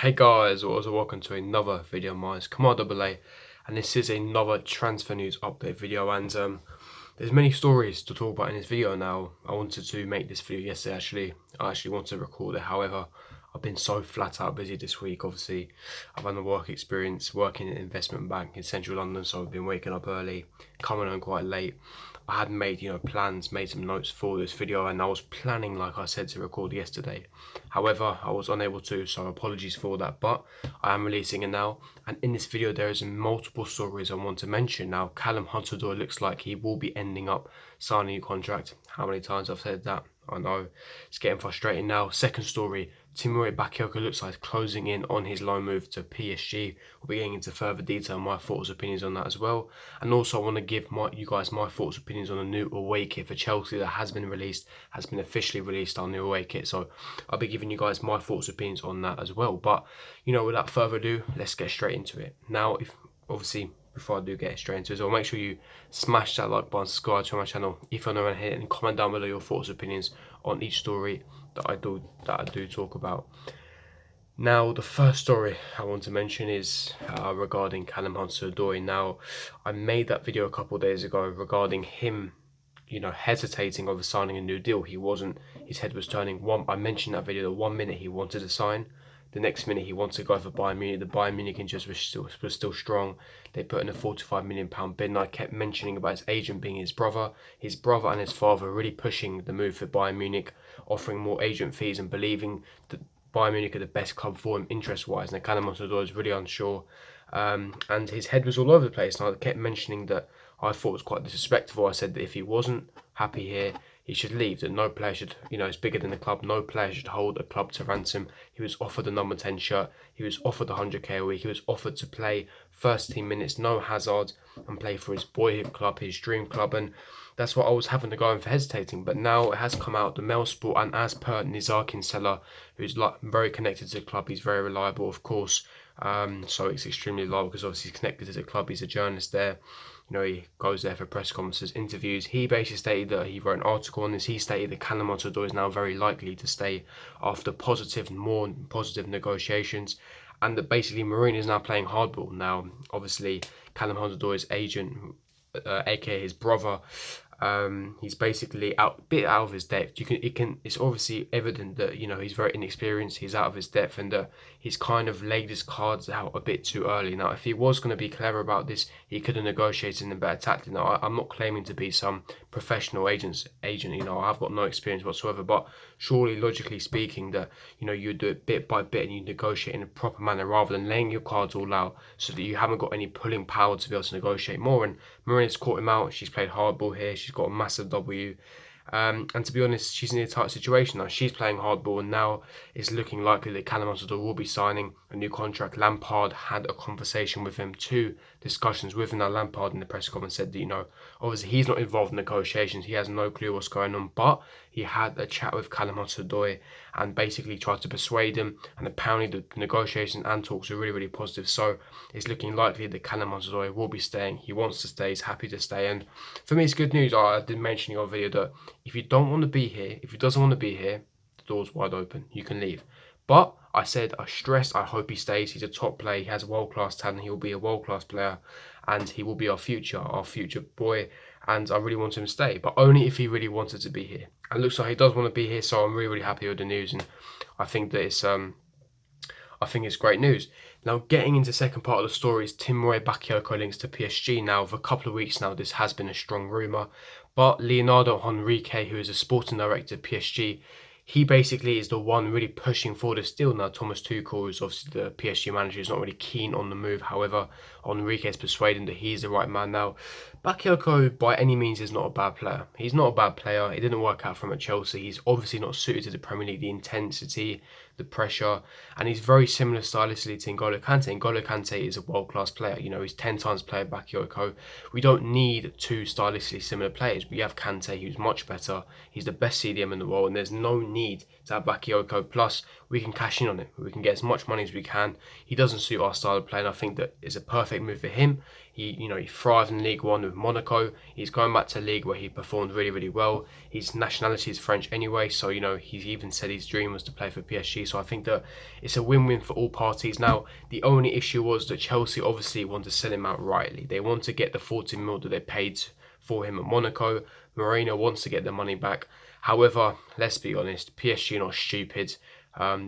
Hey guys, also welcome to another video of mine. It's Kamar and this is another transfer news update video. And there's many stories to talk about in this video now. I wanted to make this video yesterday actually. I actually wanted to record it. However, I've been so flat out busy this week. Obviously, I've had the work experience working in an investment bank in central London, so I've been waking up early, coming home quite late. I had made plans, made some notes for this video, and I was planning, like I said, to record yesterday. However, I was unable to, so apologies for that, but I am releasing it now. And in this video there is multiple stories I want to mention. Now, Callum Hudson-Odoi looks like he will be ending up signing a contract. How many times I've said that? I know, it's getting frustrating now. Second story, Bakayoko looks like closing in on his loan move to PSG. We'll be getting into further detail, my thoughts, opinions on that as well. And also I want to give you guys my thoughts, opinions on a new away kit for Chelsea that has been released, has been officially released, our new away kit. So I'll be giving you guys my thoughts, opinions on that as well. But, without further ado, let's get straight into it. Now, before I do get straight into it, so make sure you smash that like button, subscribe to my channel if you're new around here, and comment down below your thoughts, opinions on each story that I do talk about. Now, the first story I want to mention is regarding Callum Hudson-Odoi. Now, I made that video a couple of days ago regarding him, hesitating over signing a new deal. He wasn't. His head was turning. I mentioned that video that 1 minute he wanted to sign, the next minute he wanted to go for Bayern Munich. The Bayern Munich interest was still strong. They put in a £45 million bid, and I kept mentioning about his agent being his brother. His brother and his father really pushing the move for Bayern Munich, offering more agent fees and believing that Bayern Munich are the best club for him interest-wise. Now, Callum Hudson-Odoi is really unsure, and his head was all over the place. And I kept mentioning that I thought it was quite disrespectful. I said that if he wasn't happy here, he should leave, that no player should, it's bigger than the club, no player should hold a club to ransom. He was offered a number 10 shirt, he was offered 100k a week, he was offered to play first team minutes, no Hazard, and play for his boyhood club, his dream club, and that's what I was having to go in for hesitating. But now it has come out, the Mail Sport, and as per Nizar Kinsella, who's very connected to the club, he's very reliable, of course, so it's extremely reliable because obviously he's connected to the club, he's a journalist there. He goes there for press conferences, interviews. He basically stated that he wrote an article on this. He stated that Callum Hudson-Odoi is now very likely to stay after more positive negotiations, and that basically Mourinho is now playing hardball. Now, obviously, Callum Hudson-Odoi's agent, aka his brother, he's basically a bit out of his depth. It's obviously evident that he's very inexperienced, he's out of his depth, and that he's kind of laid his cards out a bit too early. Now, if he was going to be clever about this, he could have negotiated in a better tactic. Now, I'm not claiming to be some professional agent. I've got no experience whatsoever, but surely, logically speaking, that you do it bit by bit and you negotiate in a proper manner rather than laying your cards all out so that you haven't got any pulling power to be able to negotiate more. And Marina's caught him out. She's played hardball here. She's got a massive W. And to be honest, she's in a tight situation now. She's playing hardball, and now it's looking likely that Callum Hudson-Odoi will be signing a new contract. Lampard had a conversation with him, 2 discussions with him. Now, Lampard in the press conference said that, obviously he's not involved in negotiations. He has no clue what's going on, but he had a chat with Callum Hudson-Odoi and basically tried to persuade him. And apparently the negotiations and talks are really, really positive. So it's looking likely that Callum Hudson-Odoi will be staying. He wants to stay. He's happy to stay. And for me, it's good news. I did mention in your video that if you don't want to be here, if he doesn't want to be here, the door's wide open. You can leave. But I stressed, I hope he stays. He's a top player. He has world-class talent. He will be a world-class player, and he will be our future boy. And I really want him to stay, but only if he really wanted to be here. And it looks like he does want to be here, so I'm really, really happy with the news, and I think that it's great news. Now, getting into the second part of the story is Bakayoko links to PSG. Now, for a couple of weeks now, this has been a strong rumour, but Leonardo Henrique, who is a sporting director at PSG, he basically is the one really pushing for this deal. Now, Thomas Tuchel, who's obviously the PSG manager, is not really keen on the move. However, Henrique is persuading that he's the right man. Now, Bakayoko, by any means, is not a bad player. He's not a bad player. It didn't work out for him at Chelsea. He's obviously not suited to the Premier League, the intensity, the pressure, and he's very similar stylistically to N'Golo Kante. N'Golo Kante is a world-class player. He's 10 times player Bakayoko. We don't need 2 stylistically similar players. We have Kante, who's much better. He's the best CDM in the world, and there's no need to have Bakayoko. Plus, we can cash in on it. We can get as much money as we can. He doesn't suit our style of play, and I think that it's a perfect move for him. He thrived in League One with Monaco. He's going back to a league where he performed really, really well. His nationality is French anyway, so he's even said his dream was to play for PSG. PSG. So I think that it's a win-win for all parties. Now, the only issue was that Chelsea obviously want to sell him out rightly. They want to get the 40 mil that they paid for him at Monaco. Mourinho wants to get the money back. However, let's be honest, PSG are not stupid.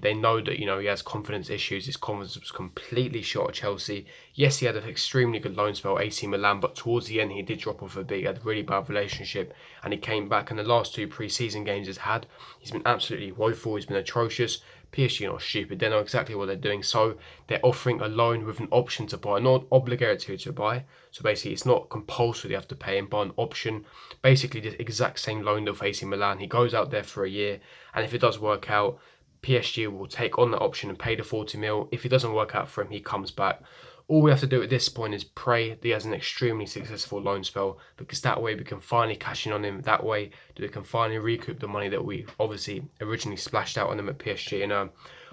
They know that, he has confidence issues. His confidence was completely shot at Chelsea. Yes, he had an extremely good loan spell at AC Milan, but towards the end he did drop off a bit. He had a really bad relationship, and he came back. And the last two pre-season games he's been absolutely woeful. He's been atrocious. PSG are not stupid. They know exactly what they're doing. So they're offering a loan with an option to buy, not obligatory to buy. So basically, it's not compulsory you have to pay him, but an option. Basically, the exact same loan that for AC Milan. He goes out there for a year, and if it does work out, PSG will take on that option and pay the 40 mil. If it doesn't work out for him, he comes back. All we have to do at this point is pray that he has an extremely successful loan spell, because that way we can finally cash in on him. That way we can finally recoup the money that we obviously originally splashed out on him at PSG. And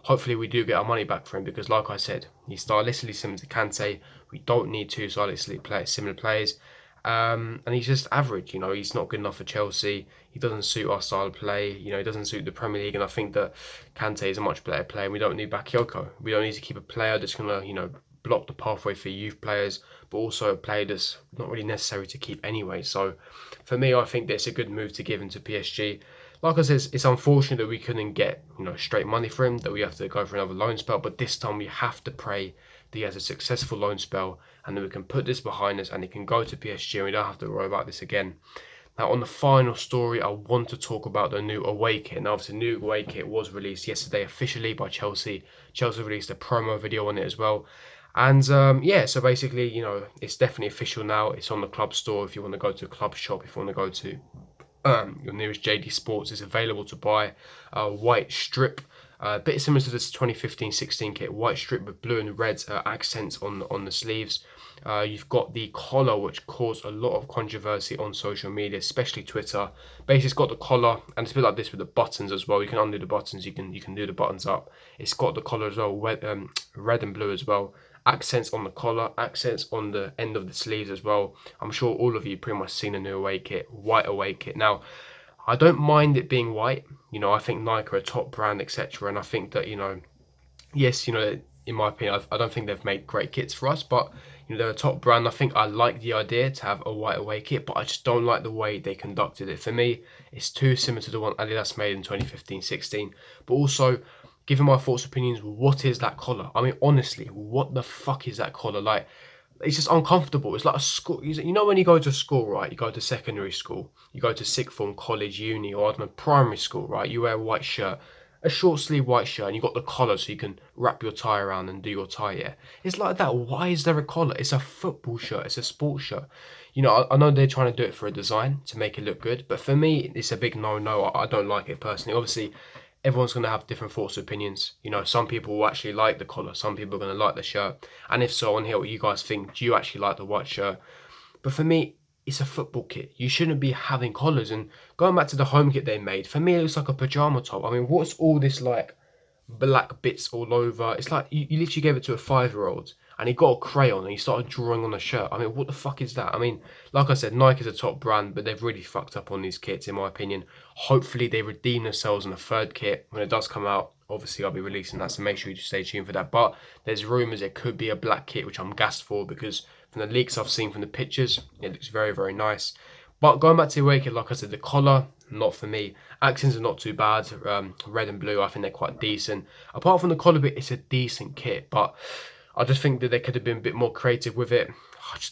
hopefully we do get our money back for him, because like I said, he's stylistically similar to Kante. We don't need two stylistically similar players. And he's just average, he's not good enough for Chelsea. He doesn't suit our style of play, he doesn't suit the Premier League. And I think that Kante is a much better player, and we don't need Bakayoko. We don't need to keep a player that's going to, block the pathway for youth players, but also a player that's not really necessary to keep anyway. So for me, I think that's a good move to give him to PSG. Like I said, it's unfortunate that we couldn't get, straight money for him, that we have to go for another loan spell, but this time we have to pray that he has a successful loan spell, and then we can put this behind us and he can go to PSG and we don't have to worry about this again. Now, on the final story, I want to talk about the new away kit. Now, obviously, the new away kit was released yesterday officially by Chelsea. Chelsea released a promo video on it as well. And so basically, it's definitely official now. It's on the club store. If you want to go to a club shop, if you want to go to your nearest JD Sports, it's available to buy. A white strip, a bit similar to this 2015-16 kit, white strip with blue and red accents on the sleeves. You've got the collar, which caused a lot of controversy on social media, especially Twitter. Basically, it's got the collar, and it's a bit like this with the buttons as well. You can undo the buttons, you can do the buttons up. It's got the collar as well, red and blue as well. Accents on the collar, accents on the end of the sleeves as well. I'm sure all of you pretty much seen a new away kit, white away kit. Now, I don't mind it being white. I think Nike are a top brand, etc. And I think that, yes, in my opinion, I don't think they've made great kits for us, but they're a top brand. I think I like the idea to have a white away kit, but I just don't like the way they conducted it. For me, it's too similar to the one Adidas made in 2015-16. But also, given my thoughts, opinions, what is that collar? I mean, honestly, what the fuck is that collar? Like, it's just uncomfortable. It's like a school. When you go to school, right? You go to secondary school, you go to sixth form, college, uni, or I don't know, primary school, right? You wear a white shirt, a short sleeve white shirt, and you got the collar so you can wrap your tie around and do your tie. Yeah, it's like that. Why is there a collar? It's a football shirt. It's a sports shirt. I know they're trying to do it for a design to make it look good, but for me, it's a big no. I don't like it personally. Obviously, everyone's going to have different thoughts and opinions. Some people will actually like the collar, some people are going to like the shirt. And if so, I want to hear what you guys think. Do you actually like the white shirt? But for me, it's a football kit. You shouldn't be having collars. And going back to the home kit they made, for me, it looks like a pajama top. I mean, what's all this like black bits all over? It's like you literally gave it to a 5-year-old and he got a crayon and he started drawing on the shirt. I mean, what the fuck is that? I mean, like I said, Nike is a top brand, but they've really fucked up on these kits, in my opinion. Hopefully they redeem themselves on a third kit when it does come out. Obviously, I'll be releasing that, so make sure you stay tuned for that. But there's rumours it could be a black kit, which I'm gassed for, because from the leaks I've seen from the pictures, it looks very, very nice. But going back to the away kit, like I said, the collar, not for me. Accents are not too bad. Red and blue, I think they're quite decent. Apart from the collar bit, it's a decent kit, but I just think that they could have been a bit more creative with it.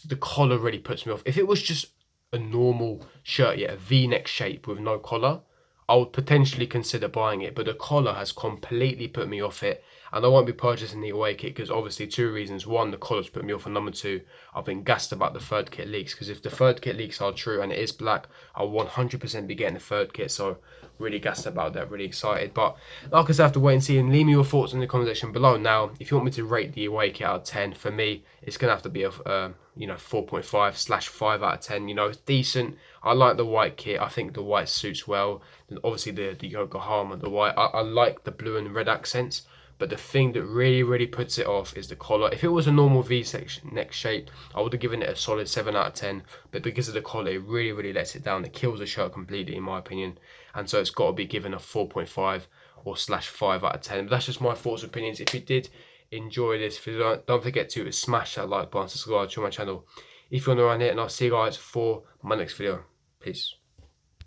The collar really puts me off. If it was just a normal shirt, a V-neck shape with no collar, I would potentially consider buying it, but the collar has completely put me off it, and I won't be purchasing the away kit because obviously 2 reasons. 1, the collar's put me off, and number 2, I've been gassed about the third kit leaks, because if the third kit leaks are true and it is black, I'll 100% be getting the third kit. So really gassed about that, really excited. But like I said, I have to wait and see, and leave me your thoughts in the comment section below. Now, if you want me to rate the away kit out of 10, for me, it's going to have to be a 4.5/5 out of 10. It's decent. I like the white kit. I think the white suits well. And obviously the Yokohama, the white. I like the blue and red accents. But the thing that really, really puts it off is the collar. If it was a normal V-neck shape, I would have given it a solid 7 out of 10. But because of the collar, it really, really lets it down. It kills the shirt completely, in my opinion. And so it's got to be given a 4.5 or /5 out of 10. But that's just my thoughts and opinions. If you did enjoy this video, don't forget to smash that like button, subscribe to my channel if you're new around here, and I'll see you guys for my next video. Peace.